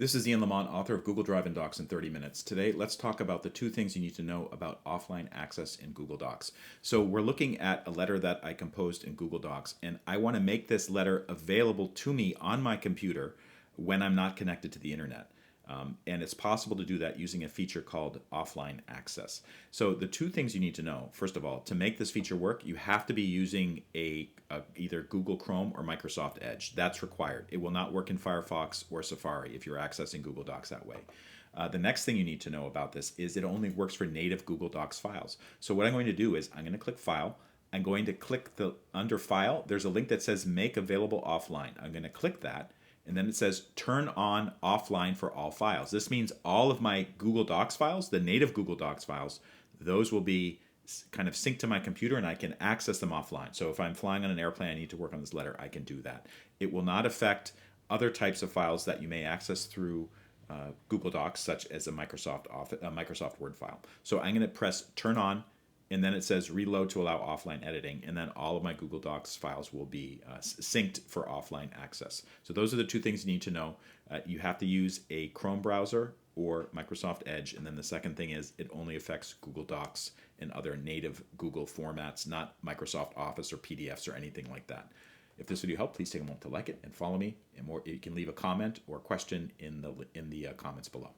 This is Ian Lamont, author of Google Drive and Docs in 30 Minutes. Today, let's talk about the two things you need to know about offline access in Google Docs. So we're looking at a letter that I composed in Google Docs, and I want to make this letter available to me on my computer when I'm not connected to the internet. And it's possible to do that using a feature called offline access. So the two things you need to know, first of all, to make this feature work, you have to be using either Google Chrome or Microsoft Edge. That's required. It will not work in Firefox or Safari if you're accessing Google Docs that way. The next thing you need to know about this is it only works for native Google Docs files. So what I'm going to do is I'm going to click File. I'm going to click under File. There's a link that says Make Available Offline. I'm going to click that. And then it says turn on offline for all files. This means all of my Google Docs files, the native Google Docs files, those will be kind of synced to my computer and I can access them offline. So if I'm flying on an airplane, I need to work on this letter, I can do that. It will not affect other types of files that you may access through Google Docs, such as a Microsoft Word file. So I'm going to press turn on, and then it says reload to allow offline editing, and then all of my Google Docs files will be synced for offline access. So those are the two things you need to know. You have to use a Chrome browser or Microsoft Edge, and then the second thing is it only affects Google Docs and other native Google formats, not Microsoft Office or PDFs or anything like that. If this video helped, please take a moment to like it and follow me. And more, you can leave a comment or question in the comments below.